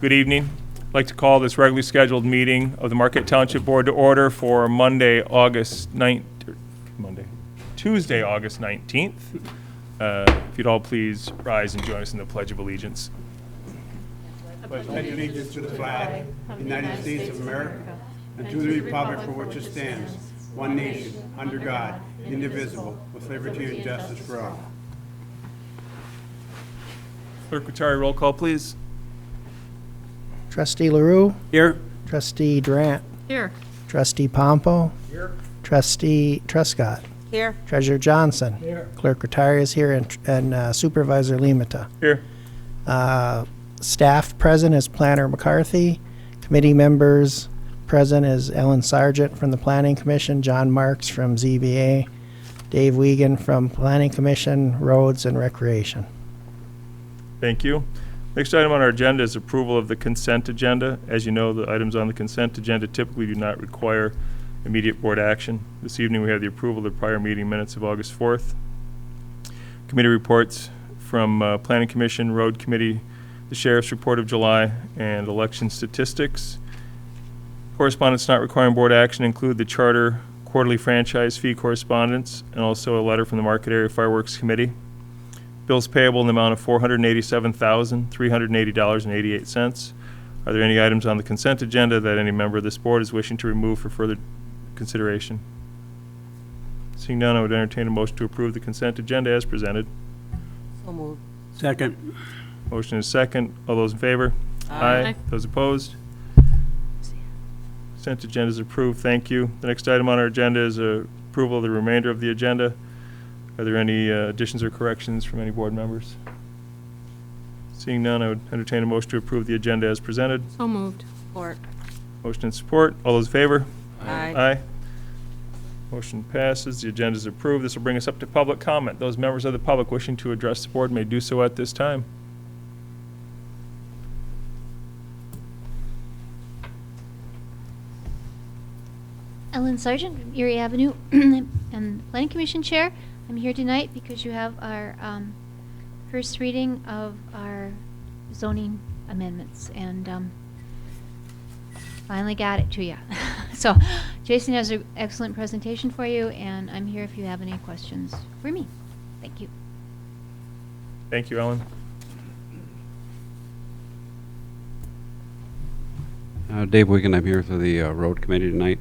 Good evening. I'd like to call this regularly scheduled meeting of the Marquette Township Board to order for Tuesday, August 19th. If you'd all please rise and join us in the Pledge of Allegiance. I pledge allegiance to the flag of the United States of America and to the republic for which it stands, one nation, under God, indivisible, with liberty and justice for all. Clerk Rattari, roll call, please. Trustee LaRue? Here. Trustee Durant? Here. Trustee Pompo? Here. Trustee Truscott? Here. Treasurer Johnson? Here. Clerk Rattari is here, and Supervisor Limata. Here. Staff present is Planner McCarthy. Committee members present is Ellen Sargent from the Planning Commission, John Marks from ZBA, Dave Wiegand from Planning Commission, Roads and Recreation. Thank you. Next item on our agenda is approval of the consent agenda. As you know, the items on the consent agenda typically do not require immediate board action. This evening we have the approval of the prior meeting minutes of August 4th. Committee reports from Planning Commission, Road Committee, the Sheriff's Report of July, and election statistics. Correspondence not requiring board action include the Charter quarterly franchise fee correspondence and also a letter from the Market Area Fireworks Committee. Bills payable in the amount of $487,380.88. Are there any items on the consent agenda that any member of this board is wishing to remove for further consideration? Seeing none, I would entertain a motion to approve the consent agenda as presented. So moved. Second. Motion is second. All those in favor? Aye. Those opposed? Consent agenda is approved. Thank you. The next item on our agenda is approval of the remainder of the agenda. Are there any additions or corrections from any board members? Seeing none, I would entertain a motion to approve the agenda as presented. So moved. Support. Motion and support. All those in favor? Aye. Aye. Motion passes. The agenda is approved. This will bring us up to public comment. Those members of the public wishing to address the board may do so at this time. Ellen Sargent from Erie Avenue and Planning Commission Chair. I'm here tonight because you have our first reading of our zoning amendments, and finally got it to you. So Jason has an excellent presentation for you, and I'm here if you have any questions for me. Thank you. Thank you, Ellen. Dave Wiegand, I'm here for the Road Committee tonight.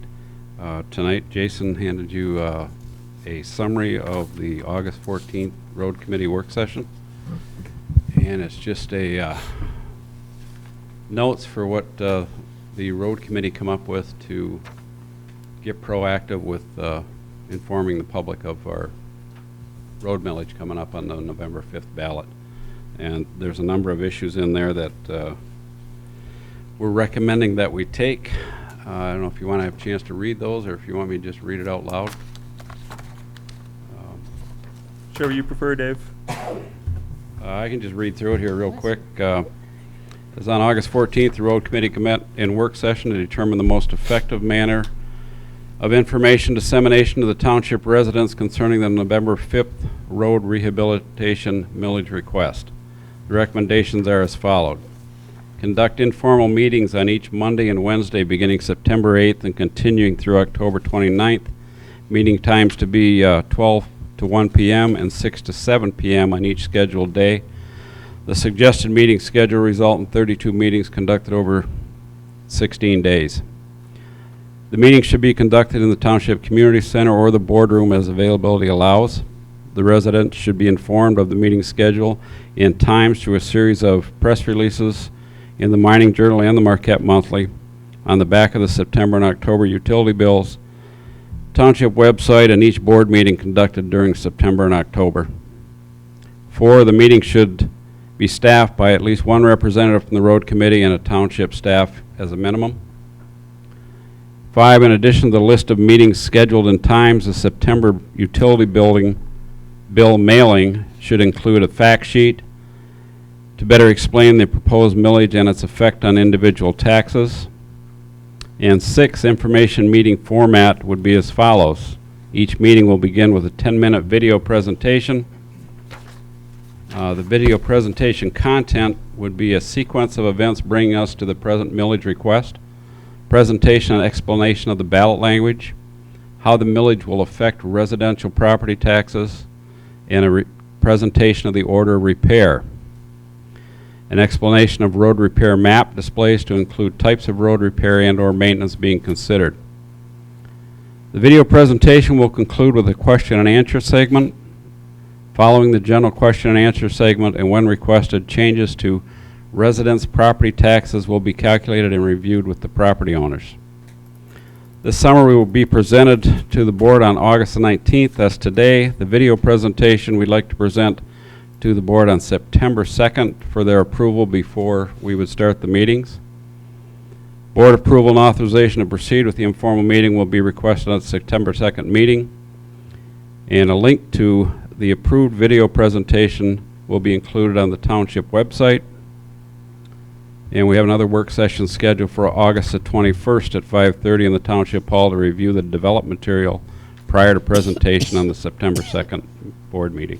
Tonight, Jason handed you a summary of the August 14th Road Committee work session. And it's just a notes for what the Road Committee come up with to get proactive with informing the public of our road millage coming up on the November 5th ballot. And there's a number of issues in there that we're recommending that we take. I don't know if you want to have a chance to read those or if you want me to just read it out loud. Whichever you prefer, Dave. I can just read through it here real quick. As on August 14th, the Road Committee met in work session to determine the most effective manner of information dissemination to the township residents concerning the November 5th road rehabilitation millage request. The recommendations are as followed. Conduct informal meetings on each Monday and Wednesday beginning September 8th and continuing through October 29th. Meeting times to be 12 to 1 p.m. and 6 to 7 p.m. on each scheduled day. The suggested meeting schedule result in 32 meetings conducted over 16 days. The meeting should be conducted in the Township Community Center or the boardroom as availability allows. The residents should be informed of the meeting schedule in times through a series of press releases in the Mining Journal and the Marquette Monthly, on the back of the September and October utility bills, Township website, and each board meeting conducted during September and October. 4, the meeting should be staffed by at least one representative from the Road Committee and a Township staff as a minimum. 5, in addition to the list of meetings scheduled and times, the September utility bill mailing should include a fact sheet to better explain the proposed millage and its effect on individual taxes. And 6, information meeting format would be as follows. Each meeting will begin with a 10-minute video presentation The video presentation content would be a sequence of events bringing us to the present millage request, presentation and explanation of the ballot language, how the millage will affect residential property taxes, and a presentation of the order of repair. An explanation of road repair map displays to include types of road repair and/or maintenance being considered. The video presentation will conclude with a question and answer segment. Following the general question and answer segment, and when requested, changes to residents' property taxes will be calculated and reviewed with the property owners. This summary will be presented to the board on August the 19th. That's today. The video presentation we'd like to present to the board on September 2nd for their approval before we would start the meetings. Board approval and authorization to proceed with the informal meeting will be requested at the September 2nd meeting. And a link to the approved video presentation will be included on the township website. And we have another work session scheduled for August the 21st at 5:30 in the Township Hall to review the development material prior to presentation on the September 2nd board meeting.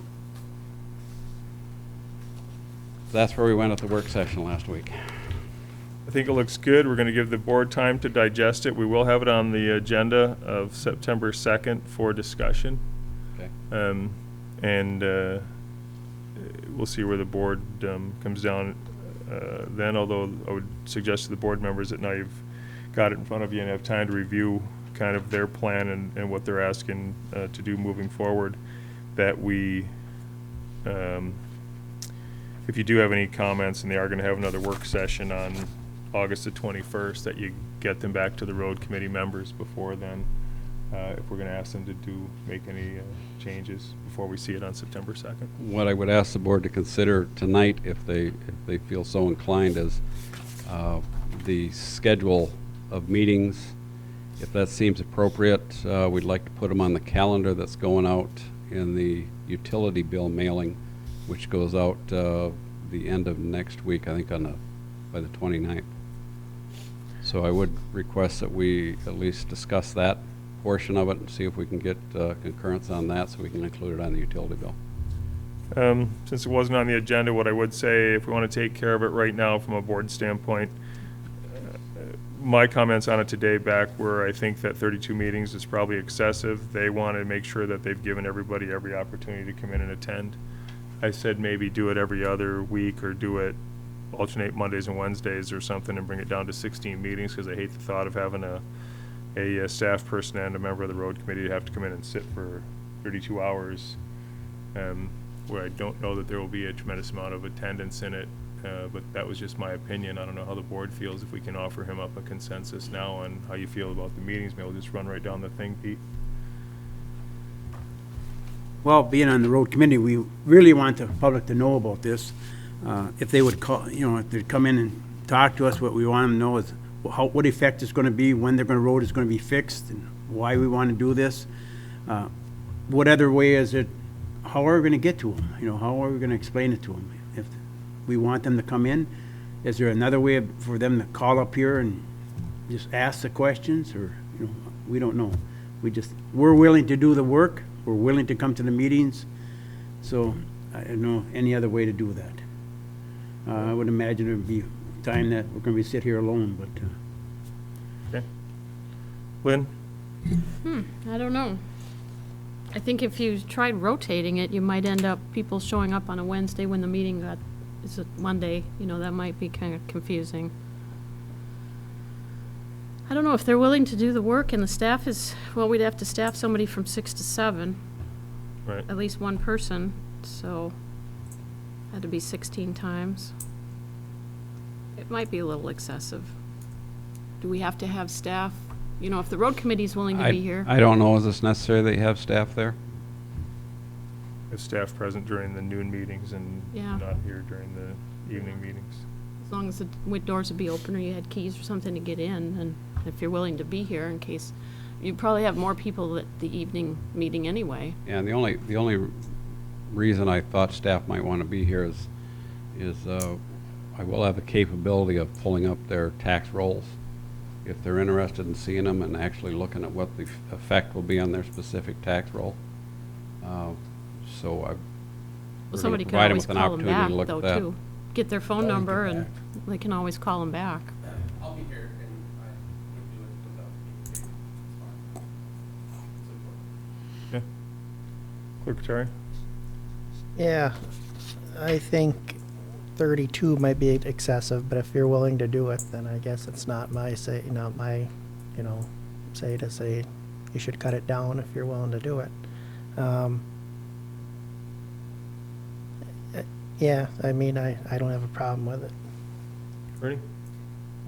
That's where we went at the work session last week. I think it looks good. We're going to give the board time to digest it. We will have it on the agenda of September 2nd for discussion. Okay. We'll see where the board comes down then, although I would suggest to the board members that now you've got it in front of you and have time to review kind of their plan and what they're asking to do moving forward, that we, if you do have any comments, and they are going to have another work session on August the 21st, that you get them back to the road committee members before then, if we're going to ask them to make any changes before we see it on September 2nd. What I would ask the board to consider tonight, if they feel so inclined, is the schedule of meetings. If that seems appropriate, we'd like to put them on the calendar that's going out in the utility bill mailing, which goes out the end of next week, I think by the 29th. So I would request that we at least discuss that portion of it and see if we can get concurrence on that so we can include it on the utility bill. Since it wasn't on the agenda, what I would say, if we want to take care of it right now from a board standpoint, my comments on it today back were, I think that 32 meetings is probably excessive. They want to make sure that they've given everybody every opportunity to come in and attend. I said maybe do it every other week, or do it alternate Mondays and Wednesdays or something, and bring it down to 16 meetings, because I hate the thought of having a staff person and a member of the road committee to have to come in and sit for 32 hours, where I don't know that there will be a tremendous amount of attendance in it, but that was just my opinion. I don't know how the board feels, if we can offer him up a consensus now on how you feel about the meetings. Maybe we'll just run right down the thing, Pete. Well, being on the road committee, we really want the public to know about this. If they would call, if they'd come in and talk to us, what we want them to know is what effect it's going to be, when the road is going to be fixed, and why we want to do this. What other way is it, how are we going to get to them? How are we going to explain it to them? If we want them to come in, is there another way for them to call up here and just ask the questions, or, we don't know. We're willing to do the work. We're willing to come to the meetings. So I don't know any other way to do that. I would imagine it would be time that we're going to sit here alone, but. Okay. Lynn? I don't know. I think if you tried rotating it, you might end up people showing up on a Wednesday when the meeting is a Monday. That might be kind of confusing. I don't know if they're willing to do the work, and the staff is, well, we'd have to staff somebody from 6 to 7. Right. At least one person, so had to be 16 times. It might be a little excessive. Do we have to have staff? If the road committee's willing to be here. I don't know, is this necessary that you have staff there? If staff present during the noon meetings and Yeah. not here during the evening meetings. As long as the doors would be open, or you had keys or something to get in, and if you're willing to be here in case, you'd probably have more people at the evening meeting anyway. Yeah, and the only reason I thought staff might want to be here is I will have the capability of pulling up their tax rolls if they're interested in seeing them and actually looking at what the effect will be on their specific tax roll. So we're gonna somebody can provide them always with an call them opportunity back, to look though, at that. too. Get their phone number, and they can always call them back. I'll be here, and I would do it without. Okay. Clerk Terry? Yeah, I think 32 might be excessive, but if you're willing to do it, then I guess it's not my say, not my, say to say you should cut it down if you're willing to do it. Yeah, I mean, I don't have a problem with it. Ready?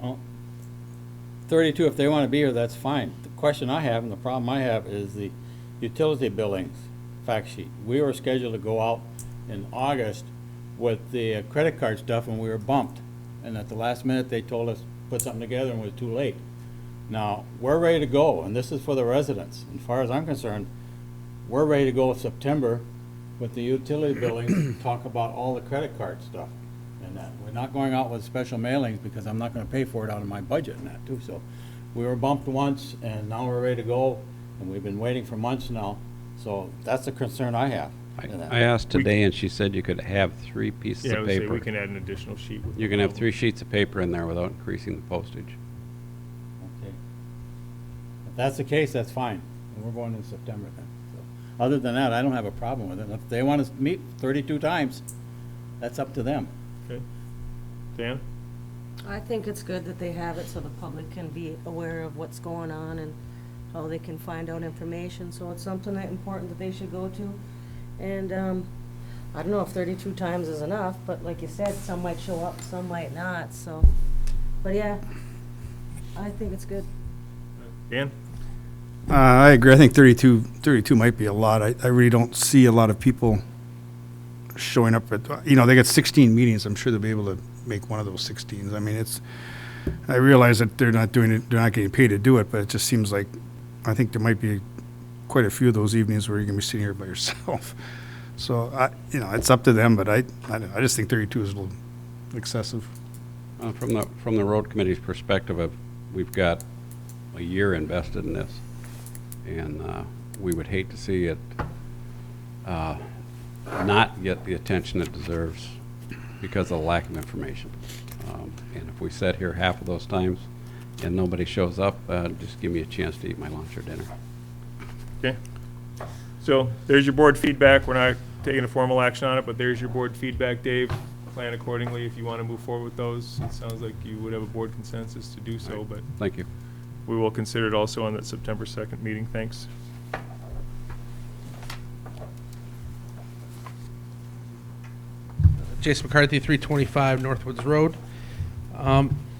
Well, 32, if they want to be here, that's fine. The question I have and the problem I have is the utility billings fact sheet. We were scheduled to go out in August with the credit card stuff, and we were bumped. And at the last minute, they told us, put something together, and it was too late. Now, we're ready to go, and this is for the residents. As far as I'm concerned, we're ready to go in September with the utility billings, talk about all the credit card stuff. And that, we're not going out with special mailings because I'm not gonna pay for it out of my budget and that too. So we were bumped once, and now we're ready to go, and we've been waiting for months now. So that's the concern I have. in that. I asked today, and she said you could have 3 pieces Yeah, I of would say paper. we can add an additional sheet. with You can have the- 3 sheets of paper in there without increasing the postage. Okay. If that's the case, that's fine. And we're going in September then. So, other than that, I don't have a problem with it. If they want to meet 32 times, that's up to them. Okay. Dan? I think it's good that they have it so the public can be aware of what's going on and how they can find out information. So it's something that important that they should go to. And I don't know if 32 times is enough, but like you said, some might show up, some might not. So, but yeah, I think it's good. Dan? I agree. I think 32 might be a lot. I really don't see a lot of people showing up at, they got 16 meetings. I'm sure they'll be able to make one of those 16s. I mean, I realize that they're not doing it, they're not getting paid to do it, but it just seems like, I think there might be quite a few of those evenings where you're gonna be sitting here by yourself. So it's up to them, but I just think 32 is a little excessive. From the road committee's perspective, we've got a year invested in this, and we would hate to see it not get the attention it deserves because of the lack of information. And if we sit here half of those times and nobody shows up, just give me a chance to eat my lunch or dinner. Okay. So there's your board feedback. We're not taking a formal action on it, but there's your board feedback, Dave. Plan accordingly if you want to move forward with those. It sounds like you would have a board consensus to do so, but Thank you. we will consider it also on that September 2nd meeting. Thanks. Jason McCarthy, 325 Northwoods Road.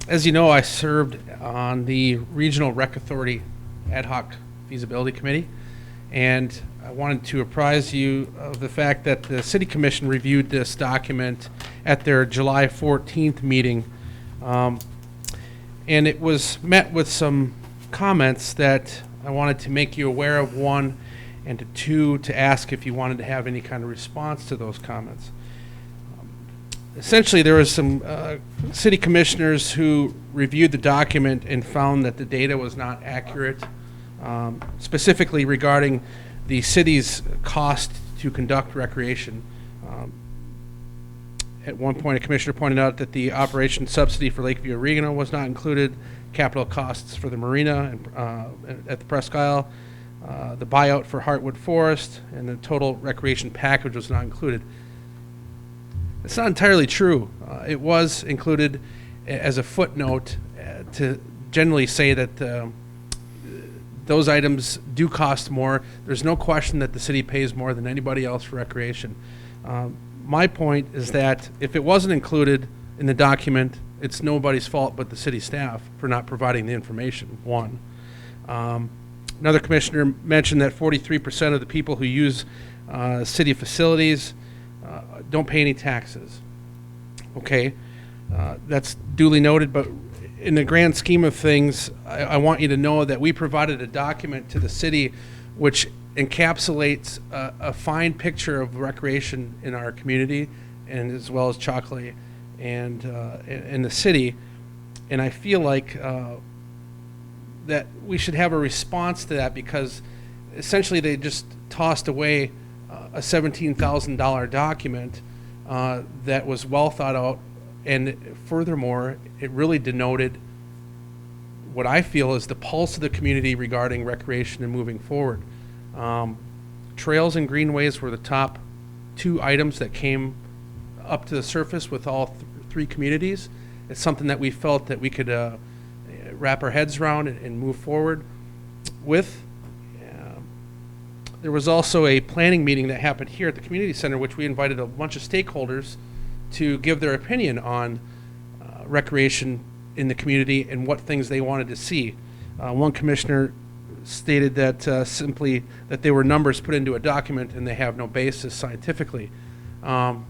As you know, I served on the Regional Rec Authority Ad Hoc Feasibility Committee, and I wanted to apprise you of the fact that the City Commission reviewed this document at their July 14th meeting, and it was met with some comments that I wanted to make you aware of, 1, and 2, to ask if you wanted to have any kind of response to those comments. Essentially, there was some city commissioners who reviewed the document and found that the data was not accurate, specifically regarding the city's cost to conduct recreation. At one point, a commissioner pointed out that the operation subsidy for Lakeview Arena was not included, capital costs for the marina and, at the Presque Isle, the buyout for Heartwood Forest, and the total recreation package was not included. It's not entirely true. It was included as a footnote to generally say that those items do cost more. There's no question that the city pays more than anybody else for recreation. My point is that if it wasn't included in the document, it's nobody's fault but the city staff for not providing the information, 1. Another commissioner mentioned that 43% of the people who use city facilities don't pay any taxes. Okay, that's duly noted, but in the grand scheme of things, I want you to know that we provided a document to the city which encapsulates a fine picture of recreation in our community, and as well as Chocolate and in the city. And I feel like that we should have a response to that, because essentially they just tossed away a $17,000 document that was well thought out, and furthermore, it really denoted what I feel is the pulse of the community regarding recreation and moving forward. Trails and greenways were the top 2 items that came up to the surface with all 3 communities. It's something that we felt that we could wrap our heads around and move forward with. There was also a planning meeting that happened here at the community center, which we invited a bunch of stakeholders to give their opinion on recreation in the community and what things they wanted to see. One commissioner stated that simply that they were numbers put into a document and they have no basis scientifically. I'm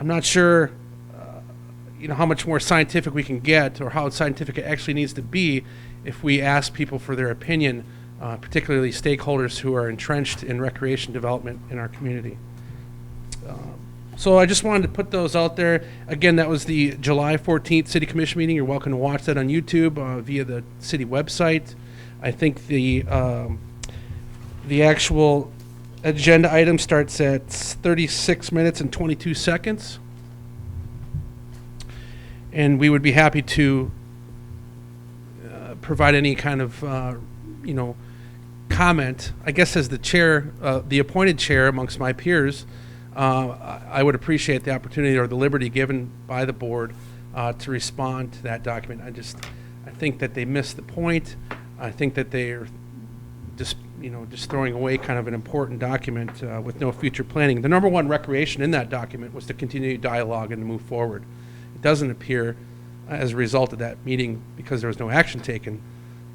not sure how much more scientific we can get, or how scientific it actually needs to be if we ask people for their opinion, particularly stakeholders who are entrenched in recreation development in our community. So I just wanted to put those out there. Again, that was the July 14th City Commission meeting. You're welcome to watch that on YouTube via the city website. I think the actual agenda item starts at 36 minutes and 22 seconds. And we would be happy to provide any kind of, comment. I guess as the chair, the appointed chair amongst my peers, I would appreciate the opportunity or the liberty given by the board to respond to that document. I think that they missed the point. I think that they're just throwing away kind of an important document with no future planning. The number one recreation in that document was to continue dialogue and to move forward. It doesn't appear, as a result of that meeting, because there was no action taken,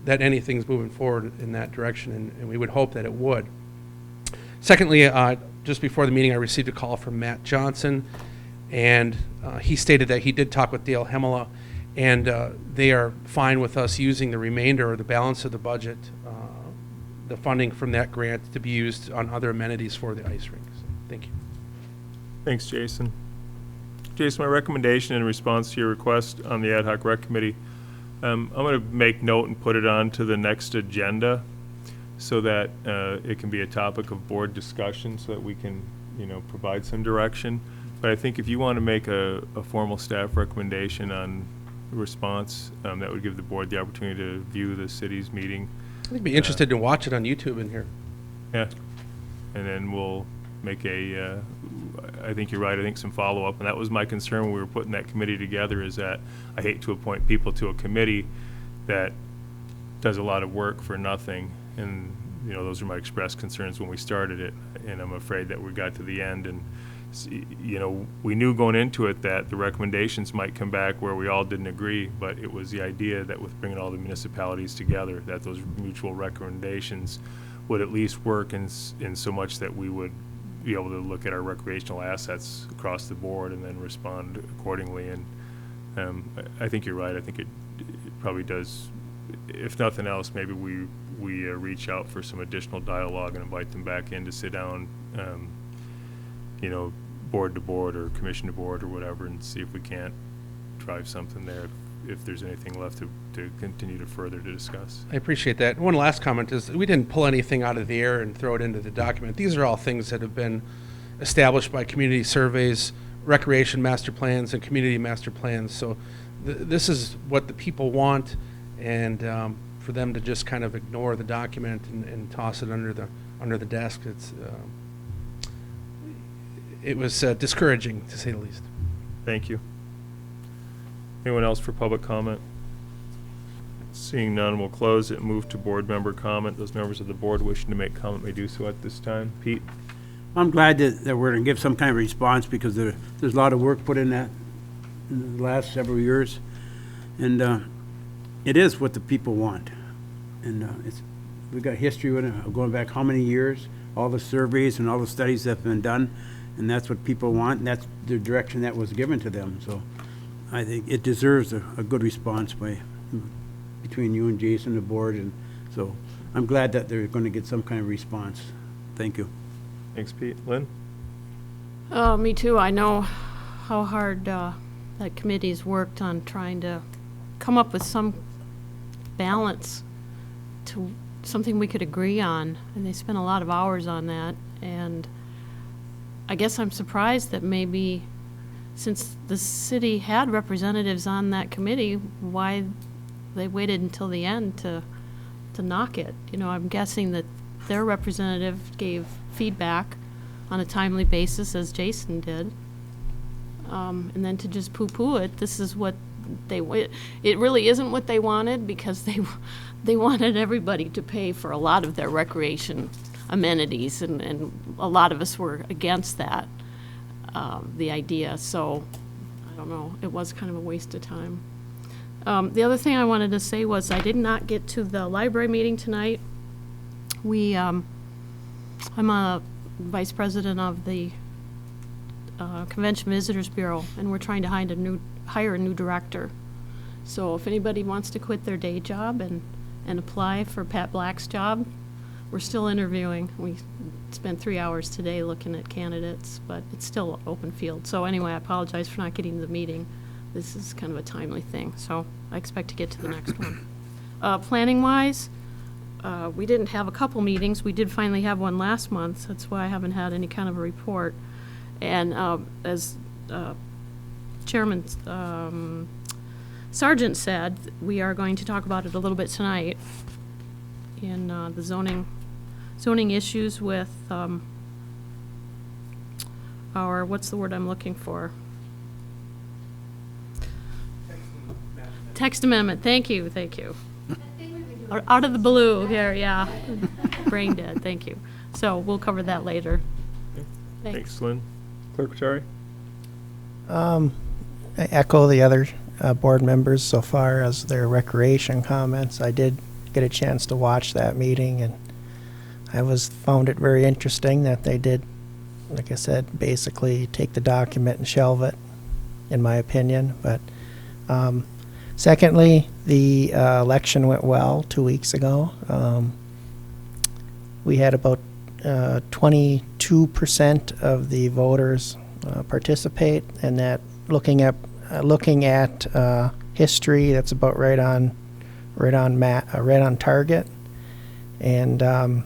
that anything's moving forward in that direction, and we would hope that it would. Secondly, just before the meeting, I received a call from Matt Johnson, and he stated that he did talk with Dale Hemela, and they are fine with us using the remainder or the balance of the budget, the funding from that grant, to be used on other amenities for the ice rink. So, thank you. Thanks, Jason. Jason, my recommendation in response to your request on the ad hoc rec committee, I'm going to make note and put it on to the next agenda so that it can be a topic of board discussion, so that we can, provide some direction. But I think if you want to make a formal staff recommendation on response, that would give the board the opportunity to view the city's meeting. I'd be interested to watch it on YouTube in here. Yeah, and then we'll make I think you're right, I think some follow-up, and that was my concern when we were putting that committee together, is that I hate to appoint people to a committee that does a lot of work for nothing, and, those are my expressed concerns when we started it, and I'm afraid that we got to the end, and, we knew going into it that the recommendations might come back where we all didn't agree, but it was the idea that with bringing all the municipalities together, that those mutual recommendations would at least work in so much that we would be able to look at our recreational assets across the board and then respond accordingly. And I think you're right. I think it probably does. If nothing else, maybe we reach out for some additional dialogue and invite them back in to sit down, board to board or commission to board or whatever, and see if we can't drive something there. If there's anything left to continue to further to discuss. I appreciate that. One last comment is we didn't pull anything out of the air and throw it into the document. These are all things that have been established by community surveys, recreation master plans, and community master plans. So this is what the people want, and for them to just kind of ignore the document and toss it under the desk, it was discouraging, to say the least. Thank you. Anyone else for public comment? Seeing none, we'll close it and move to board member comment. Those members of the board wishing to make comment may do so at this time. Pete? I'm glad that we're going to give some kind of response, because there's a lot of work put in that in the last several years. And it is what the people want. And we've got history with it, going back how many years, all the surveys and all the studies that have been done, and that's what people want, and that's the direction that was given to them. So I think it deserves a good response between you and Jason, the board, and so I'm glad that they're going to get some kind of response. Thank you. Thanks, Pete. Lynn? Oh, me too. I know how hard that committee's worked on trying to come up with some balance to something we could agree on, and they spent a lot of hours on that, And I guess I'm surprised that maybe, since the city had representatives on that committee, why they waited until the end to knock it. You know, I'm guessing that their representative gave feedback on a timely basis, as Jason did. And then to just poo-poo it, this is what it really isn't what they wanted, because they wanted everybody to pay for a lot of their recreation amenities, and a lot of us were against that, the idea. So, I don't know, it was kind of a waste of time. The other thing I wanted to say was I did not get to the library meeting tonight. I'm a vice president of the Convention Visitors Bureau, and we're trying to hire a new director. So if anybody wants to quit their day job and apply for Pat Black's job, we're still interviewing. We spent 3 hours today looking at candidates, but it's still open field. So anyway, I apologize for not getting to the meeting. This is kind of a timely thing, so I expect to get to the next one. Planning-wise, we didn't have a couple meetings. We did finally have one last month. That's why I haven't had any kind of a report. And as Chairman Sargent said, we are going to talk about it a little bit tonight in the zoning issues with our, what's the word I'm looking for? Text amendment. Thank you. Out of the blue here, yeah. Brain dead. Thank you. So we'll cover that later. Thanks, Lynn. Clerk Rattari? I echo the other board members so far as their recreation comments. I did get a chance to watch that meeting, and I found it very interesting that they did, like I said, basically take the document and shelve it, in my opinion. But secondly, the election went well 2 weeks ago. We had about 22% of the voters participate, and that looking at history, that's about right on target. And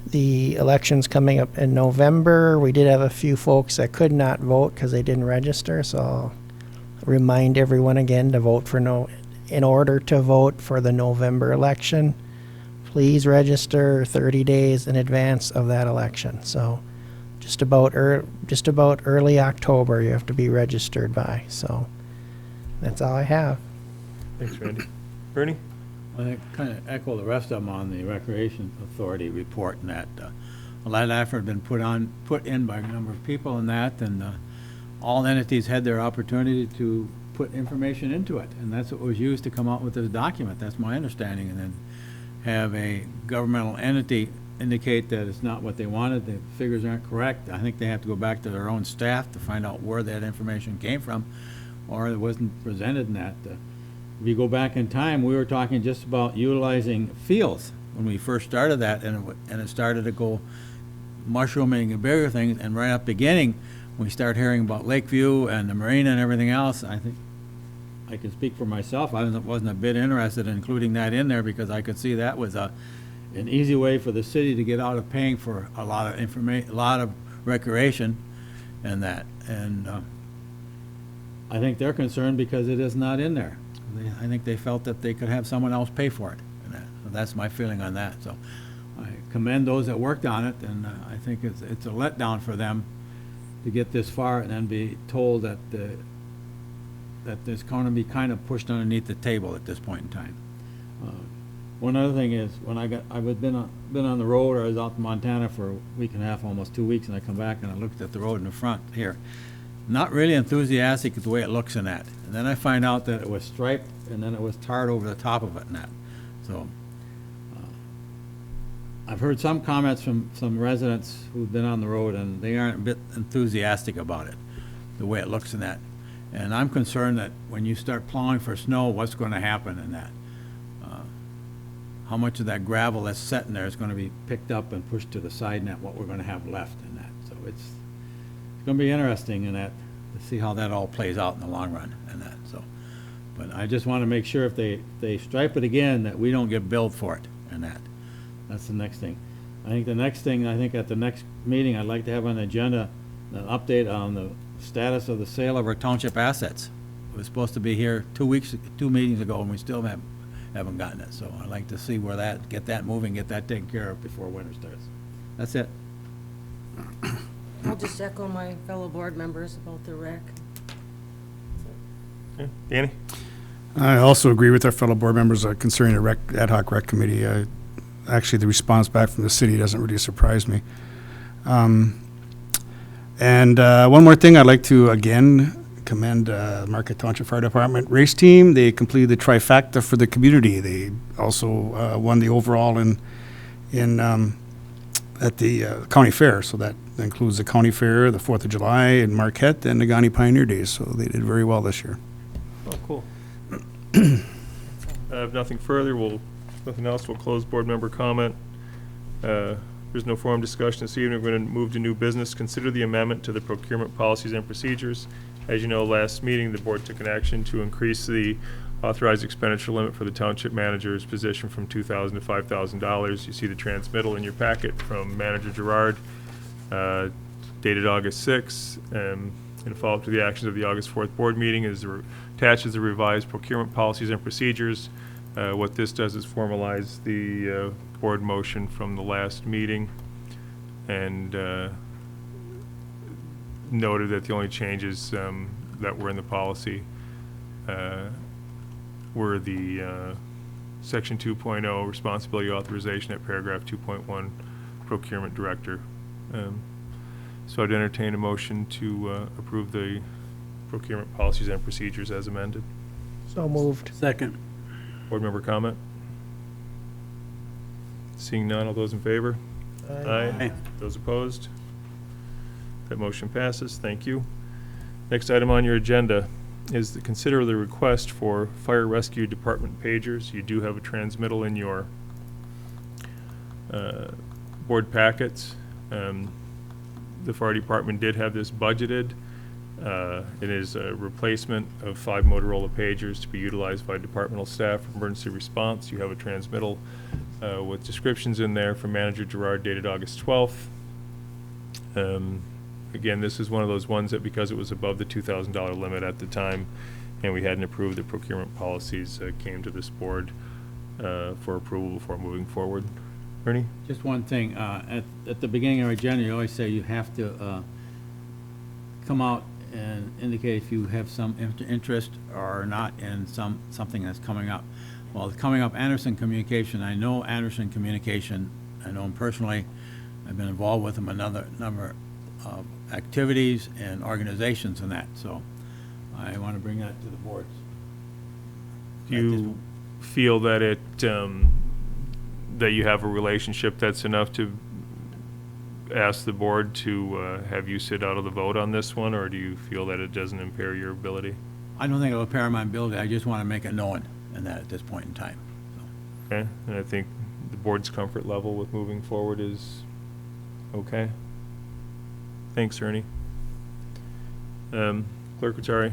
the election's coming up in November. We did have a few folks that could not vote because they didn't register, so I'll remind everyone again to vote in order to vote for the November election. Please register 30 days in advance of that election. So just about early October you have to be registered by. So that's all I have. Thanks, Randy. Bernie? I kind of echo the rest of them on the Recreation Authority report, and that a lot of effort had been put in by a number of people in that, and all entities had their opportunity to put information into it, and that's what was used to come out with this document. That's my understanding. And then have a governmental entity indicate that it's not what they wanted, the figures aren't correct. I think they have to go back to their own staff to find out where that information came from, or it wasn't presented in that. If you go back in time, we were talking just about utilizing fields when we first started that, and it started to go mushrooming and bigger things, and right up beginning, we start hearing about Lakeview and the marina and everything else. I think I can speak for myself. I wasn't a bit interested in including that in there, because I could see that was an easy way for the city to get out of paying for a lot of recreation and that. And I think they're concerned because it is not in there. I think they felt that they could have someone else pay for it. And so that's my feeling on that. So I commend those that worked on it, and I think it's a letdown for them to get this far and then be told that that it's going to be kind of pushed underneath the table at this point in time. One other thing is, when I've been on the road, or I was out in Montana for a week and a half, almost 2 weeks, and I come back and I looked at the road in the front here. Not really enthusiastic at the way it looks in that. And then I find out that it was striped, and then it was tarred over the top of it and that. So I've heard some comments from some residents who've been on the road, and they aren't a bit enthusiastic about it, the way it looks in that. And I'm concerned that when you start plowing for snow, what's going to happen in that? How much of that gravel that's sitting there is going to be picked up and pushed to the side, and what we're going to have left in that. So it's going to be interesting in that to see how that all plays out in the long run and that. So, but I just want to make sure if they stripe it again, that we don't get billed for it and that. That's the next thing. I think the next thing, at the next meeting, I'd like to have on the agenda, an update on the status of the sale of our township assets. It was supposed to be here 2 meetings ago, and we still haven't gotten it. So I'd like to see get that moving, get that taken care of before winter starts. That's it. I'll just echo my fellow board members about the rec. Okay. Danny? I also agree with our fellow board members concerning the ad hoc rec committee. Actually, the response back from the city doesn't really surprise me. And one more thing, I'd like to again commend Marquette Township Fire Department race team. They completed the trifecta for the community. They also won the overall at the county fair. So that includes the county fair, the 4th of July in Marquette, and the Ghani Pioneer Days. So they did very well this year. Oh, cool. If nothing further, nothing else, we'll close board member comment. There's no forum discussion this evening. We're going to move to new business. Consider the amendment to the procurement policies and procedures. As you know, last meeting, the board took an action to increase the authorized expenditure limit for the township manager's position from $2,000 to $5,000. You see the transmittal in your packet from Manager Gerard, dated August 6th. In follow-up to the actions of the August 4th board meeting is attached as the revised procurement policies and procedures. What this does is formalize the board motion from the last meeting, and noted that the only changes that were in the policy were the Section 2.0 responsibility authorization at paragraph 2.1 procurement director. So I'd entertain a motion to approve the procurement policies and procedures as amended. So moved. Second. Board member comment? Seeing none, all those in favor? Aye. Those opposed? That motion passes. Thank you. Next item on your agenda is to consider the request for fire rescue department pagers. You do have a transmittal in your board packets. The fire department did have this budgeted. It is a replacement of 5 Motorola pagers to be utilized by departmental staff for emergency response. You have a transmittal with descriptions in there from Manager Gerard dated August 12th. Again, this is one of those ones that because it was above the $2,000 limit at the time and we hadn't approved the procurement policies, came to this board for approval before moving forward. Ernie? Just one thing, at the beginning of our agenda, you always say you have to come out and indicate if you have some interest or not in something that's coming up. Well, it's coming up Anderson Communication. I know Anderson Communication. I know them personally. I've been involved with them in another number of activities and organizations and that. So I want to bring that to the boards. Do you feel that it that you have a relationship that's enough to ask the board to have you sit out of the vote on this one, or do you feel that it doesn't impair your ability? I don't think it'll impair my ability. I just want to make it known and that at this point in time. So. Okay, and I think the board's comfort level with moving forward is okay. Thanks, Ernie. Clerk Rattari?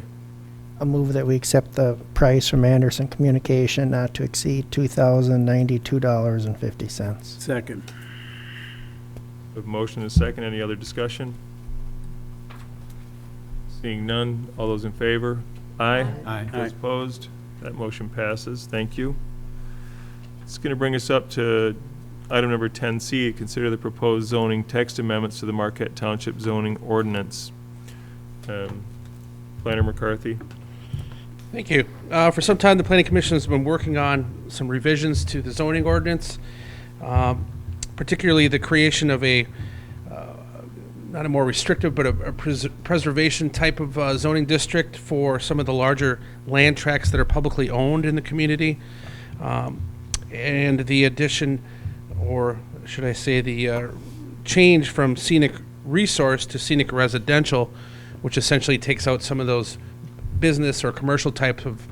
I move that we accept the price from Anderson Communication not to exceed $2,092.50. Second. We have a motion and a second. Any other discussion? Seeing none, all those in favor? Aye. Aye. Those opposed? That motion passes. Thank you. It's going to bring us up to item number 10C, consider the proposed zoning text amendments to the Marquette Township zoning ordinance. Planner McCarthy. Thank you. For some time, the Planning Commission has been working on some revisions to the zoning ordinance, particularly the creation of a, not a more restrictive, but a preservation type of zoning district for some of the larger land tracts that are publicly owned in the community. And the addition, or should I say the change from scenic resource to scenic residential, which essentially takes out some of those business or commercial types of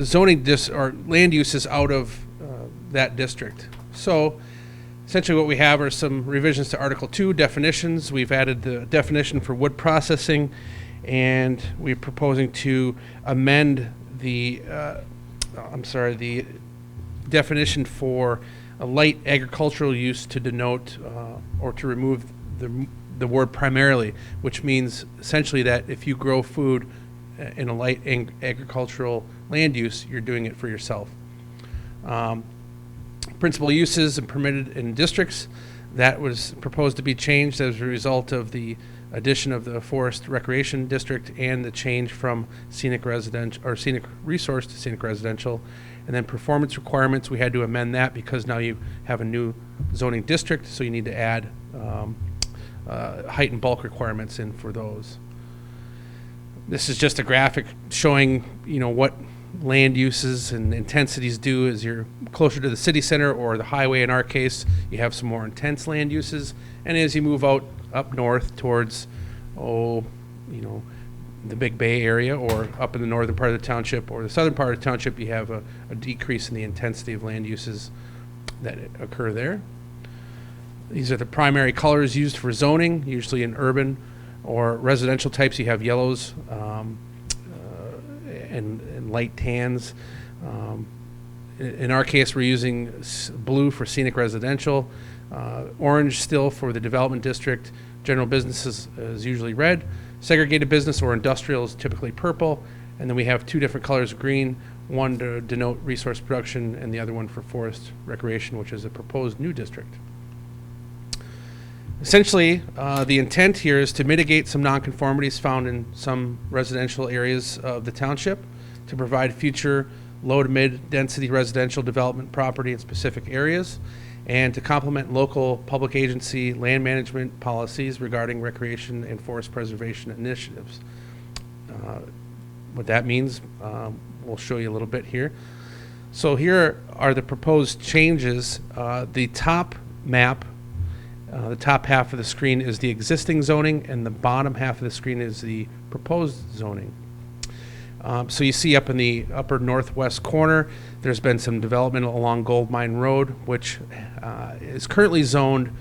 zoning or land uses out of that district. So essentially what we have are some revisions to Article 2 definitions. We've added the definition for wood processing, and we're proposing to amend the the definition for a light agricultural use to denote or to remove the word primarily, which means essentially that if you grow food in a light agricultural land use, you're doing it for yourself. Principal uses and permitted in districts, that was proposed to be changed as a result of the addition of the Forest Recreation District and the change from scenic residential or scenic resource to scenic residential. And then performance requirements, we had to amend that because now you have a new zoning district, so you need to add height and bulk requirements in for those. This is just a graphic showing, you know, what land uses and intensities do as you're closer to the city center or the highway. In our case, you have some more intense land uses, and as you move out up north towards, the Big Bay area or up in the northern part of the township or the southern part of the township, you have a decrease in the intensity of land uses that occur there. These are the primary colors used for zoning, usually in urban or residential types. You have yellows and light tans. In our case, we're using blue for scenic residential, orange still for the development district. General business is usually red. Segregated business or industrial is typically purple. And then we have two different colors of green, one to denote resource production and the other one for forest recreation, which is a proposed new district. Essentially, the intent here is to mitigate some nonconformities found in some residential areas of the township, to provide future low to mid density residential development property in specific areas, and to complement local public agency land management policies regarding recreation and forest preservation initiatives. What that means, we'll show you a little bit here. So here are the proposed changes. The top map, the top half of the screen is the existing zoning, and the bottom half of the screen is the proposed zoning. So you see up in the upper northwest corner, there's been some development along Gold Mine Road, which is currently zoned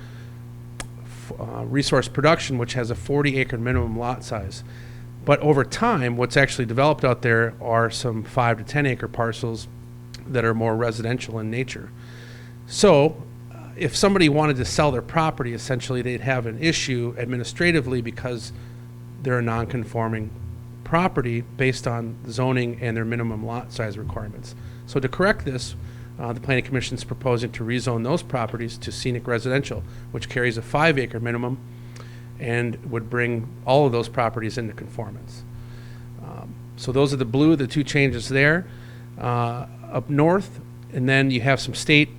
resource production, which has a 40-acre minimum lot size. But over time, what's actually developed out there are some 5 to 10-acre parcels that are more residential in nature. So if somebody wanted to sell their property, essentially they'd have an issue administratively because they're a non-conforming property based on zoning and their minimum lot size requirements. So to correct this, the Planning Commission is proposing to rezone those properties to scenic residential, which carries a 5-acre minimum and would bring all of those properties into conformance. So those are the two changes there. Up north, and then you have some state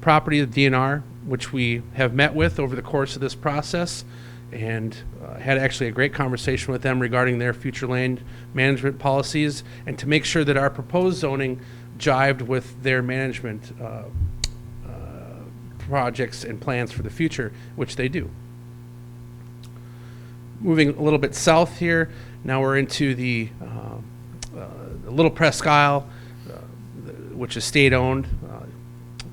property, the DNR, which we have met with over the course of this process, and had actually a great conversation with them regarding their future land management policies and to make sure that our proposed zoning jived with their management projects and plans for the future, which they do. Moving a little bit south here, now we're into the Little Presque Isle, which is state-owned.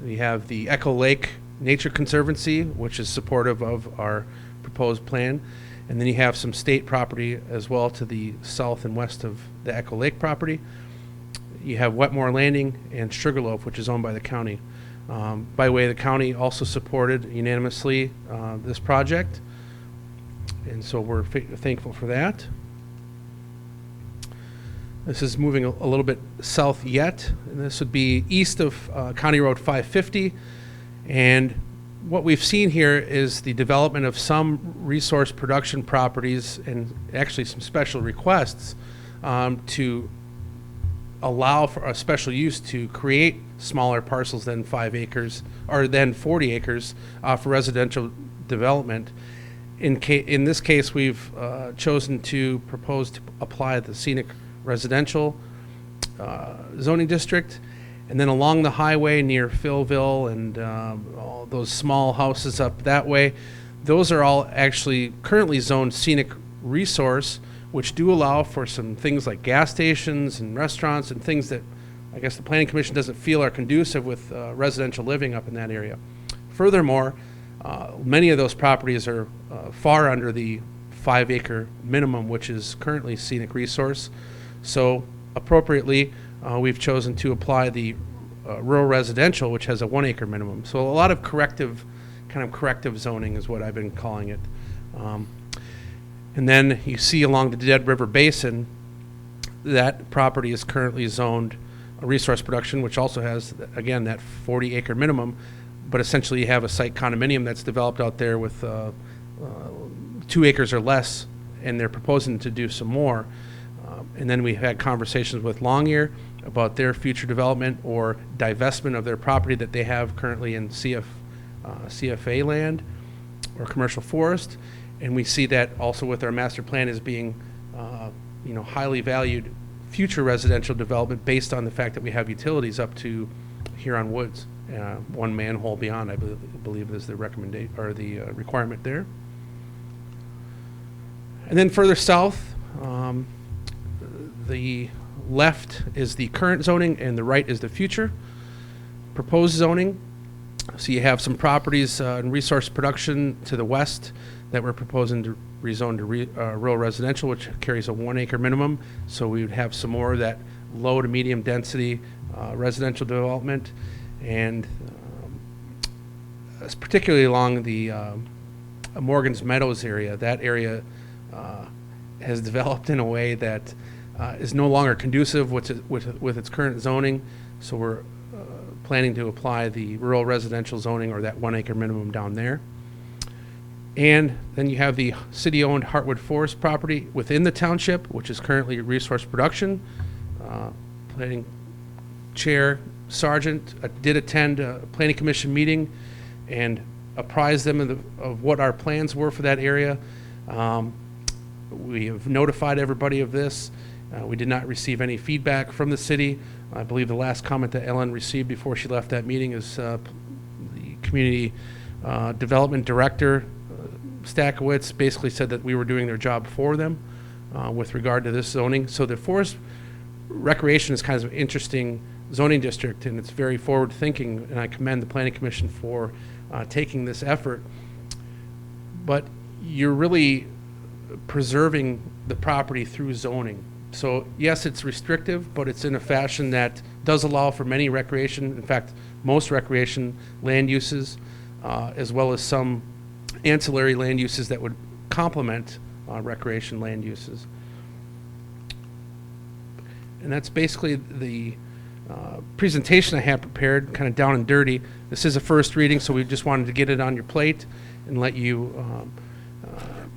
We have the Echo Lake Nature Conservancy, which is supportive of our proposed plan. And then you have some state property as well to the south and west of the Echo Lake property. You have Wetmore Landing and Sugarloaf, which is owned by the county. By the way, the county also supported unanimously this project, and so we're thankful for that. This is moving a little bit south yet, and this would be east of County Road 550. And what we've seen here is the development of some resource production properties and actually some special requests to allow for a special use to create smaller parcels than 5 acres or than 40 acres for residential development. In this case, we've chosen to propose to apply the scenic residential zoning district, and then along the highway near Philville and all those small houses up that way, those are all actually currently zoned scenic resource, which do allow for some things like gas stations and restaurants and things that I guess the Planning Commission doesn't feel are conducive with residential living up in that area. Furthermore, many of those properties are far under the 5-acre minimum, which is currently scenic resource. So appropriately, we've chosen to apply the rural residential, which has a 1 acre minimum. So a lot of corrective zoning is what I've been calling it. And then you see along the Dead River Basin, that property is currently zoned a resource production, which also has, again, that 40 acre minimum, but essentially you have a site condominium that's developed out there with 2 acres or less, and they're proposing to do some more. And then we've had conversations with Longyear about their future development or divestment of their property that they have currently in CFA land or commercial forest. And we see that also with our master plan as being, highly valued future residential development based on the fact that we have utilities up to Huron Woods. 1 manhole beyond, I believe is the recommendation or the requirement there. And then further south, the left is the current zoning and the right is the future proposed zoning. So you have some properties in resource production to the west that we're proposing to rezone to rural residential, which carries a 1 acre minimum. So we would have some more of that low to medium density residential development, and particularly along the Morgan's Meadows area. That area has developed in a way that is no longer conducive with its current zoning. So we're planning to apply the rural residential zoning or that 1 acre minimum down there. And then you have the city-owned Heartwood Forest property within the township, which is currently resource production. Planning Chair Sargent did attend a Planning Commission meeting and apprised them of what our plans were for that area. We have notified everybody of this. We did not receive any feedback from the city. I believe the last comment that Ellen received before she left that meeting is the Community Development Director, Stackowitz, basically said that we were doing their job for them with regard to this zoning. So the forest recreation is kind of an interesting zoning district, and it's very forward thinking, and I commend the Planning Commission for taking this effort. But you're really preserving the property through zoning. So yes, it's restrictive, but it's in a fashion that does allow for many recreation, in fact, most recreation land uses, as well as some ancillary land uses that would complement recreation land uses. And that's basically the presentation I have prepared, kind of down and dirty. This is a first reading, so we just wanted to get it on your plate and let you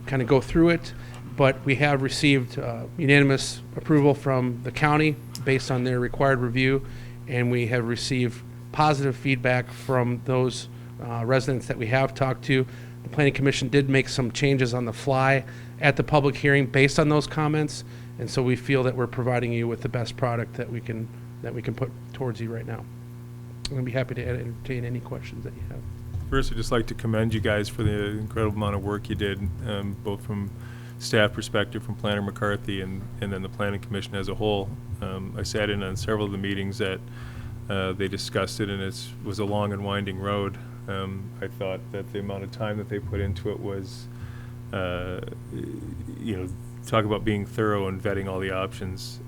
kind of go through it. But we have received unanimous approval from the county based on their required review, and we have received positive feedback from those residents that we have talked to. The Planning Commission did make some changes on the fly at the public hearing based on those comments, and so we feel that we're providing you with the best product that we can put towards you right now. I'm going to be happy to entertain any questions that you have. First, I'd just like to commend you guys for the incredible amount of work you did, both from staff perspective, from Planner McCarthy, and then the Planning Commission as a whole. I sat in on several of the meetings that they discussed it, and it was a long and winding road. I thought that the amount of time that they put into it was, talk about being thorough and vetting all the options.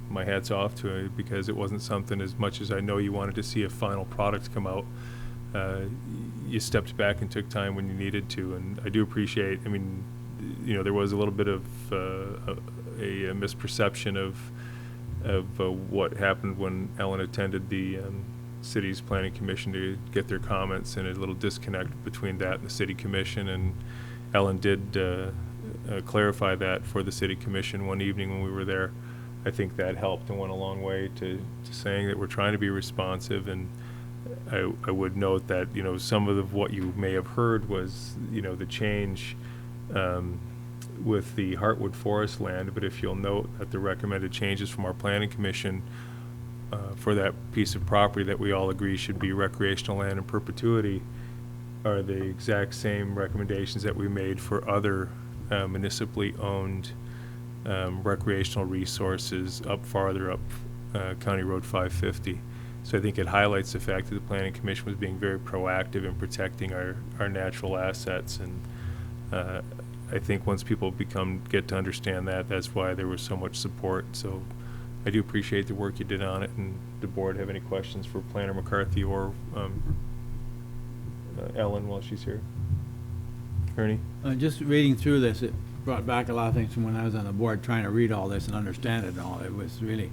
My hat's off to it, because it wasn't something, as much as I know you wanted to see a final product come out, you stepped back and took time when you needed to, and I do appreciate, there was a little bit of a misperception of what happened when Ellen attended the city's planning commission to get their comments, and a little disconnect between that and the city commission, and Ellen did clarify that for the city commission one evening when we were there. I think that helped and went a long way to saying that we're trying to be responsive, and I would note that, some of what you may have heard was, the change with the Heartwood Forest land, but if you'll note that the recommended changes from our planning commission for that piece of property that we all agree should be recreational land in perpetuity are the exact same recommendations that we made for other municipally owned recreational resources farther up County Road 550. So I think it highlights the fact that the Planning Commission was being very proactive in protecting our natural assets, and I think once people get to understand that, that's why there was so much support. So I do appreciate the work you did on it, and the board have any questions for Planner McCarthy or Ellen while she's here? Ernie? Just reading through this, it brought back a lot of things from when I was on the board trying to read all this and understand it all. It was really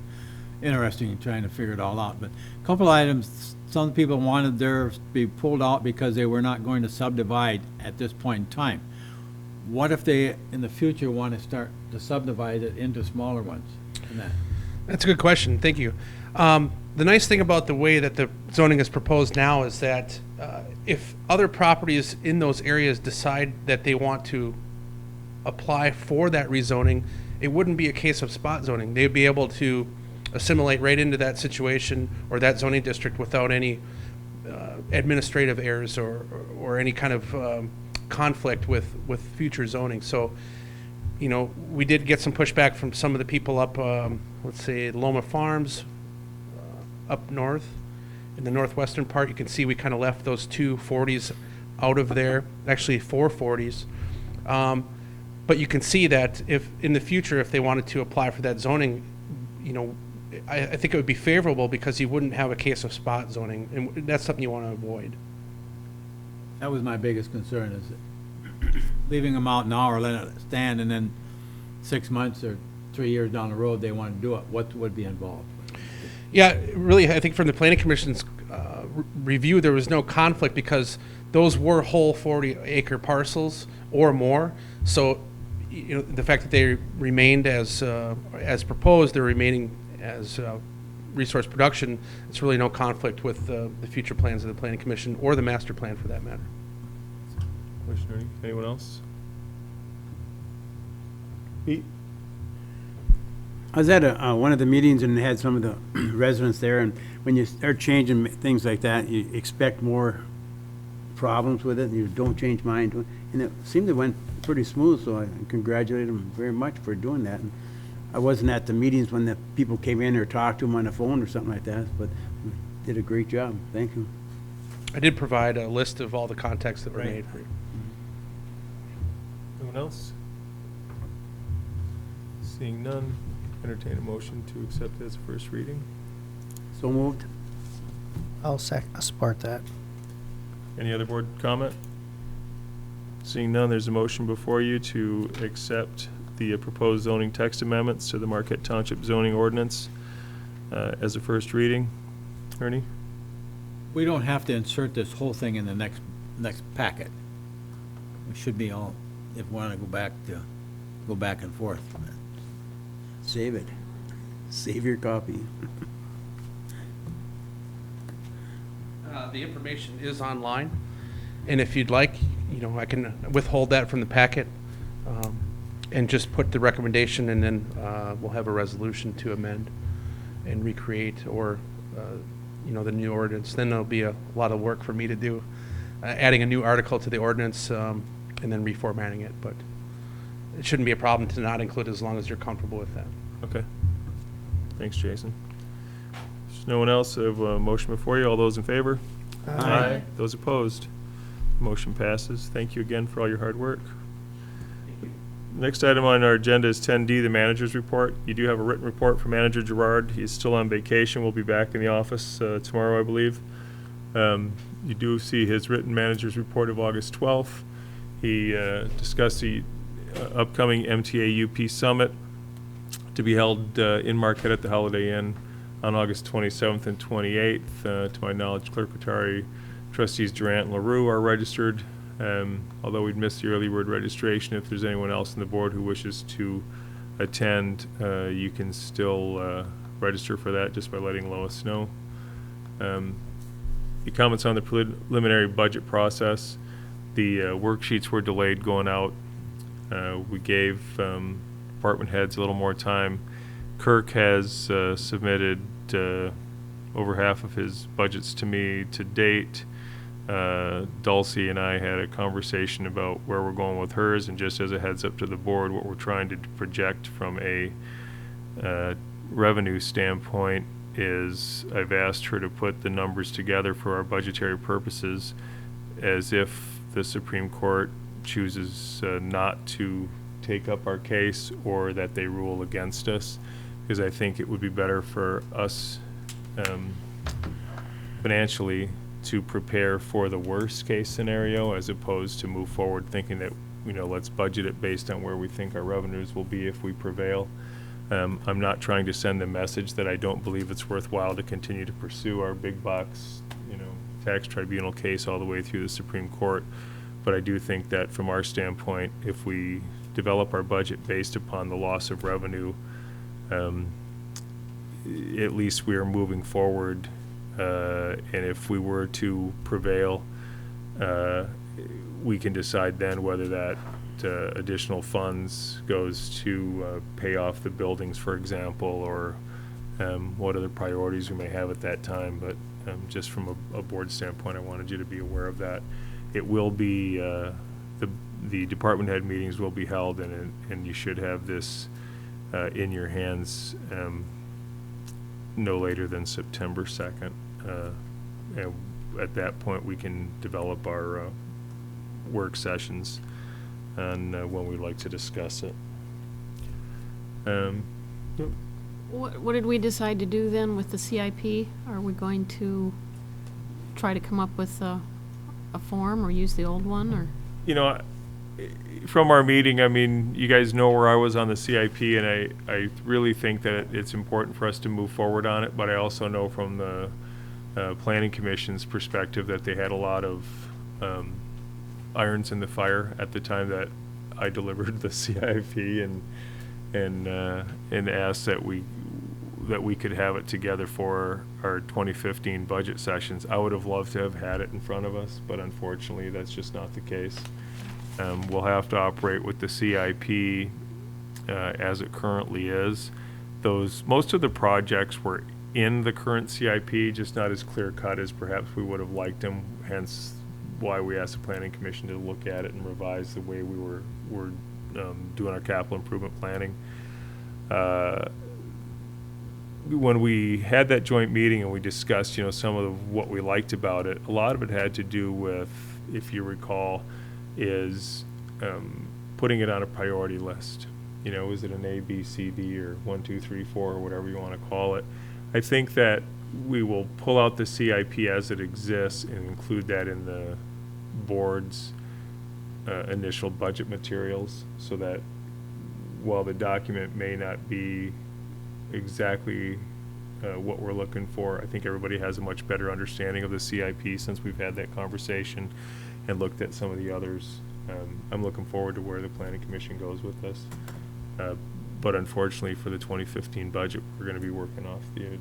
interesting trying to figure it all out. But a couple items, some people wanted theirs to be pulled out because they were not going to subdivide at this point in time. What if they, in the future, want to start to subdivide it into smaller ones? And that? That's a good question. Thank you. The nice thing about the way that the zoning is proposed now is that if other properties in those areas decide that they want to apply for that rezoning, it wouldn't be a case of spot zoning. They'd be able to assimilate right into that situation or that zoning district without any administrative errors or any kind of conflict with future zoning. So, you know, we did get some pushback from some of the people up, let's say, Loma Farms, up north. In the northwestern part, you can see we kind of left those 2 40s out of there, actually 4 40s. But you can see that if in the future, if they wanted to apply for that zoning, you know, I think it would be favorable because you wouldn't have a case of spot zoning, and that's something you want to avoid. That was my biggest concern, is that leaving them out now or letting it stand, and then 6 months or 3 years down the road, they want to do it. What would be involved? Yeah, really, I think from the Planning Commission's review, there was no conflict because those were whole 40-acre parcels or more. So, you know, the fact that they remained as proposed, they're remaining as resource production, it's really no conflict with the future plans of the Planning Commission or the master plan for that matter. Question, Ernie? Anyone else? Pete? I was at one of the meetings and had some of the residents there, and when you start changing things like that, you expect more problems with it, and you don't change mine. And it seemed to went pretty smooth, so I congratulate them very much for doing that. And I wasn't at the meetings when the people came in or talked to them on the phone or something like that, but did a great job. Thank you. I did provide a list of all the contacts that were made for you. Anyone else? Seeing none, entertain a motion to accept as first reading. So moved. I'll support that. Any other board comment? Seeing none, there's a motion before you to accept the proposed zoning text amendments to the Marquette Township zoning ordinance as a first reading. Ernie? We don't have to insert this whole thing in the next packet. We should be all, if we want to go back and forth. Save it. Save your copy. The information is online, and if you'd like, you know, I can withhold that from the packet and just put the recommendation, and then we'll have a resolution to amend and recreate, or you know, the new ordinance. Then there'll be a lot of work for me to do, adding a new article to the ordinance and then reformatting it. But it shouldn't be a problem to not include as long as you're comfortable with that. Okay. Thanks, Jason. There's no one else. I have a motion before you. All those in favor? Aye. Those opposed? Motion passes. Thank you again for all your hard work. Next item on our agenda is 10D, the manager's report. You do have a written report from Manager Gerard. He's still on vacation. We'll be back in the office tomorrow, I believe. You do see his written manager's report of August 12th. He discussed the upcoming MTA UP Summit to be held in Marquette at the Holiday Inn on August 27th and 28th. To my knowledge, Clerk Rattari, Trustees Durant and LaRue are registered. Although we'd missed the early bird registration, if there's anyone else on the board who wishes to attend, you can still register for that just by letting Lois know. The comments on the preliminary budget process. The worksheets were delayed going out. We gave department heads a little more time. Kirk has submitted over half of his budgets to me to date. Dulcie and I had a conversation about where we're going with hers, and just as a heads up to the board, what we're trying to project from a revenue standpoint is I've asked her to put the numbers together for our budgetary purposes as if the Supreme Court chooses not to take up our case or that they rule against us. because I think it would be better for us financially to prepare for the worst case scenario as opposed to move forward thinking that, let's budget it based on where we think our revenues will be if we prevail. I'm not trying to send the message that I don't believe it's worthwhile to continue to pursue our big box, tax tribunal case all the way through the Supreme Court. But I do think that from our standpoint, if we develop our budget based upon the loss of revenue, at least we are moving forward. And if we were to prevail, we can decide then whether that additional funds goes to pay off the buildings, for example, or what other priorities we may have at that time. But just from a board standpoint, I wanted you to be aware of that. It will be, the department head meetings will be held, and you should have this in your hands no later than September 2nd. And at that point, we can develop our work sessions and when we'd like to discuss it. What did we decide to do then with the CIP? Are we going to try to come up with a form or use the old one, or? From our meeting, you guys know where I was on the CIP, and I really think that it's important for us to move forward on it, but I also know from the Planning Commission's perspective that they had a lot of irons in the fire at the time that I delivered the CIP and asked that we could have it together for our 2015 budget sessions. I would have loved to have had it in front of us, but unfortunately that's just not the case. We'll have to operate with the CIP as it currently is. Most of the projects were in the current CIP, just not as clear cut as perhaps we would have liked them, hence why we asked the Planning Commission to look at it and revise the way we were doing our capital improvement planning. When we had that joint meeting and we discussed, some of what we liked about it, a lot of it had to do with, if you recall, is putting it on a priority list. Is it an A, B, C, D, or 1, 2, 3, 4, or whatever you want to call it? I think that we will pull out the CIP as it exists and include that in the board's initial budget materials, so that while the document may not be exactly what we're looking for, I think everybody has a much better understanding of the CIP since we've had that conversation and looked at some of the others. I'm looking forward to where the Planning Commission goes with this. But unfortunately for the 2015 budget, we're going to be working off the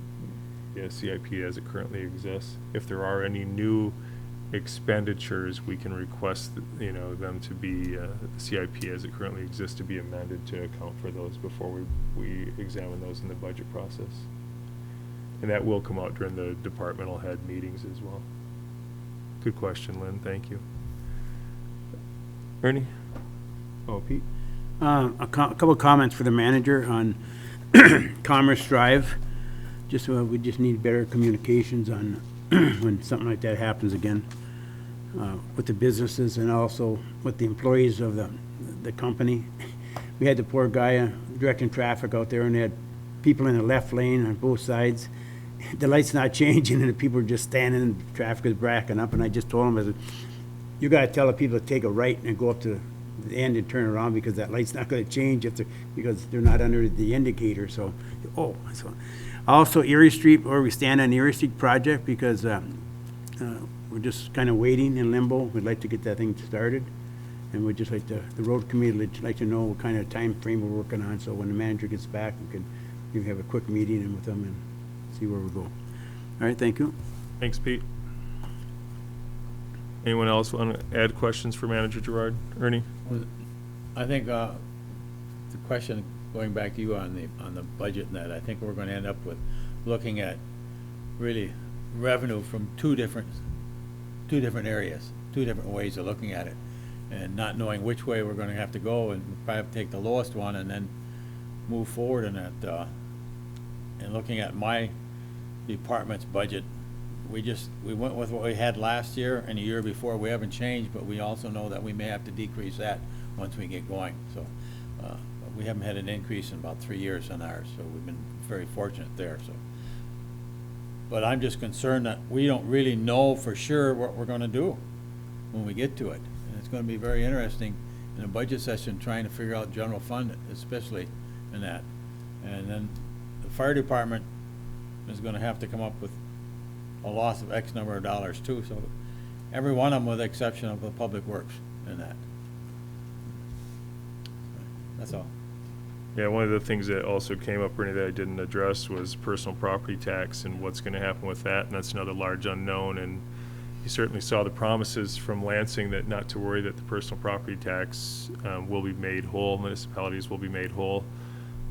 CIP as it currently exists. If there are any new expenditures, we can request them to be the CIP as it currently exists to be amended to account for those before we examine those in the budget process. And that will come out during the departmental head meetings as well. Good question, Lynn. Thank you. Ernie? Oh, Pete? A couple of comments for the manager on Commerce Drive. We just need better communications on when something like that happens again with the businesses and also with the employees of the company. We had the poor guy directing traffic out there, and they had people in the left lane on both sides. The light's not changing, and the people are just standing, and the traffic is backing up. And I just told him, I said, you got to tell the people to take a right and go up to the end and turn around, because that light's not going to change because they're not under the indicator. So, also Erie Street, where we stand on the Erie Street project, because we're just kind of waiting in limbo. We'd like to get that thing started, and we'd just like the road committee would like to know what kind of time frame we're working on, so when the manager gets back, we can maybe have a quick meeting with them and see where we go. All right, thank you. Thanks, Pete. Anyone else want to add questions for Manager Gerard? Ernie? I think the question, going back to you on the budget and that, I think we're going to end up with looking at really revenue from two different areas, two different ways of looking at it, and not knowing which way we're going to have to go, and probably take the lowest one and then move forward in that. And looking at my department's budget, we went with what we had last year and the year before. We haven't changed, but we also know that we may have to decrease that once we get going. So we haven't had an increase in about 3 years on ours, so we've been very fortunate there, so. But I'm just concerned that we don't really know for sure what we're gonna do when we get to it. And it's gonna be very interesting in a budget session, trying to figure out general fund, especially in that. And then the fire department is gonna have to come up with a loss of X number of dollars too, so every one of them with the exception of the public works in that. That's all. Yeah, one of the things that also came up, Ernie, that I didn't address was personal property tax and what's gonna happen with that, and that's another large unknown, and you certainly saw the promises from Lansing that not to worry, that the personal property tax will be made whole, municipalities will be made whole.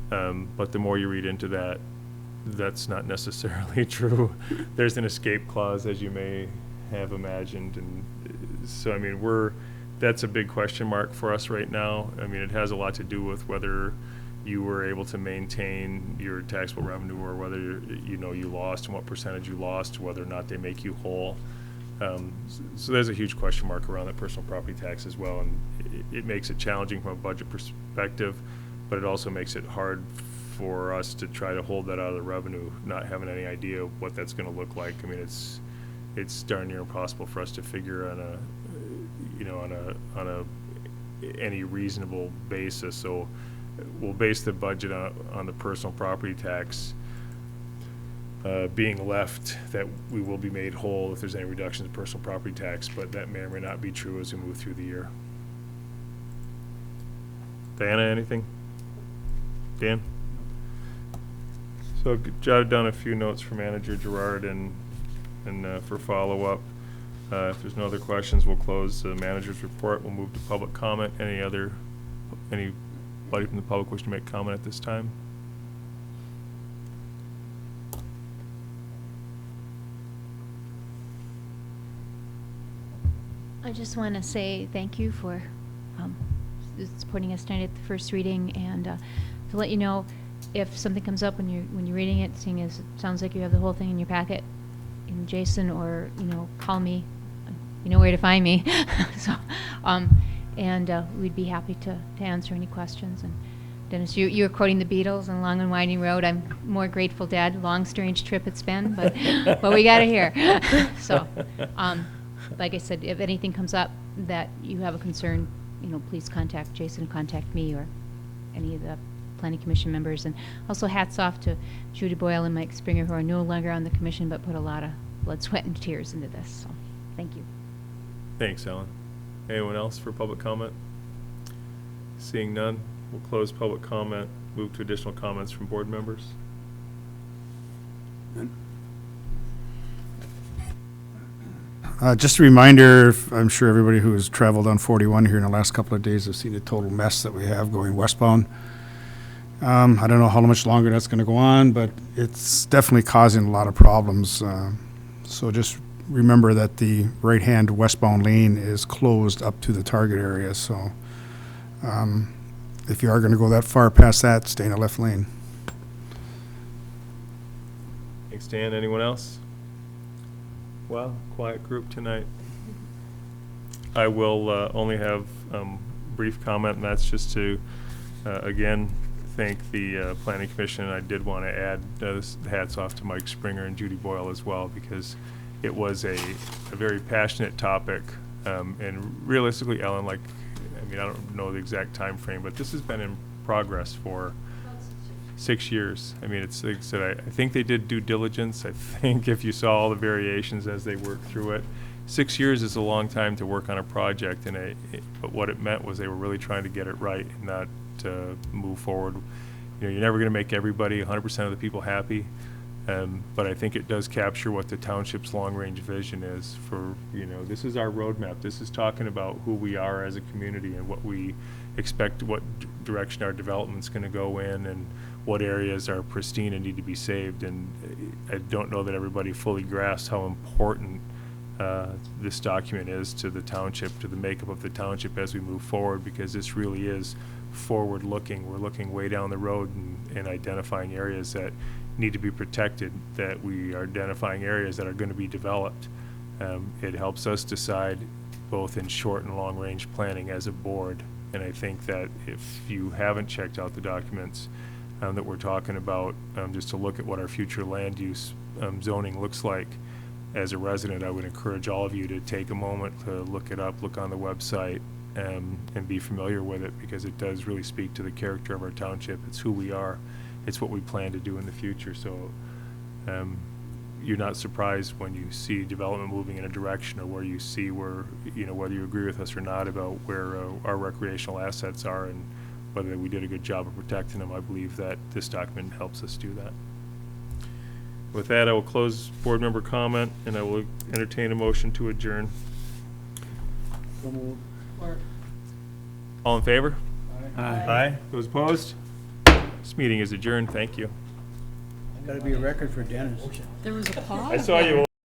But the more you read into that, that's not necessarily true. There's an escape clause, as you may have imagined, and so, I mean, that's a big question mark for us right now. I mean, it has a lot to do with whether you were able to maintain your taxable revenue, or whether, you lost, and what percentage you lost, whether or not they make you whole. So there's a huge question mark around that personal property tax as well, and it makes it challenging from a budget perspective, but it also makes it hard for us to try to hold that out of the revenue, not having any idea what that's gonna look like. I mean, it's darn near impossible for us to figure on any reasonable basis. So we'll base the budget on the personal property tax being left, that we will be made whole if there's any reductions in personal property tax, but that may or may not be true as we move through the year. Diana, anything? Dan? So jotted down a few notes for Manager Gerard and for follow-up. If there's no other questions, we'll close the manager's report. We'll move to public comment. Anybody from the public wish to make comment at this time? I just want to say thank you for supporting us tonight at the first reading, and to let you know if something comes up when you're reading it, seeing as it sounds like you have the whole thing in your packet, and Jason, or call me, you know where to find me. So, we'd be happy to answer any questions. And Dennis, you were quoting the Beatles on Long and Winding Road. I'm more Grateful Dead. Long, strange trip it's been, but we got it here. So, like I said, if anything comes up that you have a concern, please contact Jason, contact me, or any of the Planning Commission members. And also hats off to Judy Boyle and Mike Springer, who are no longer on the commission, but put a lot of blood, sweat, and tears into this. So, thank you. Thanks, Ellen. Anyone else for public comment? Seeing none, we'll close public comment, move to additional comments from board members. Just a reminder, I'm sure everybody who has traveled on 41 here in the last couple of days has seen the total mess that we have going westbound. I don't know how much longer that's going to go on, but it's definitely causing a lot of problems. So just remember that the right-hand westbound lane is closed up to the target area. So if you are going to go that far past that, stay in the left lane. Thanks, Dan. Anyone else? Well, quiet group tonight. I will only have brief comment, and that's just to, again, thank the Planning Commission. I did want to add hats off to Mike Springer and Judy Boyle as well, because it was a very passionate topic. And realistically, Ellen, I don't know the exact time frame, but this has been in progress for 6 years. I mean, it's like I said, I think they did due diligence. I think if you saw all the variations as they worked through it, 6 years is a long time to work on a project, but what it meant was they were really trying to get it right and not move forward. You're never going to make everybody, 100% of the people, happy, but I think it does capture what the township's long-range vision is for, this is our roadmap. This is talking about who we are as a community and what we expect, what direction our development's going to go in, and what areas are pristine and need to be saved. And I don't know that everybody fully grasps how important this document is to the township, to the makeup of the township as we move forward, because this really is forward-looking. We're looking way down the road and identifying areas that need to be protected, that we are identifying areas that are going to be developed. It helps us decide both in short and long-range planning as a board And I think that if you haven't checked out the documents that we're talking about, just to look at what our future land use zoning looks like, as a resident, I would encourage all of you to take a moment to look it up, look on the website, and be familiar with it, because it does really speak to the character of our township. It's who we are. It's what we plan to do in the future. So you're not surprised when you see development moving in a direction, or where you see where, whether you agree with us or not about where our recreational assets are and whether we did a good job of protecting them. I believe that this document helps us do that. With that, I will close board member comment, and I will entertain a motion to adjourn. All in favor? Aye. Those opposed? This meeting is adjourned. Thank you. Gotta be a record for Dennis. There was a pause. I saw you.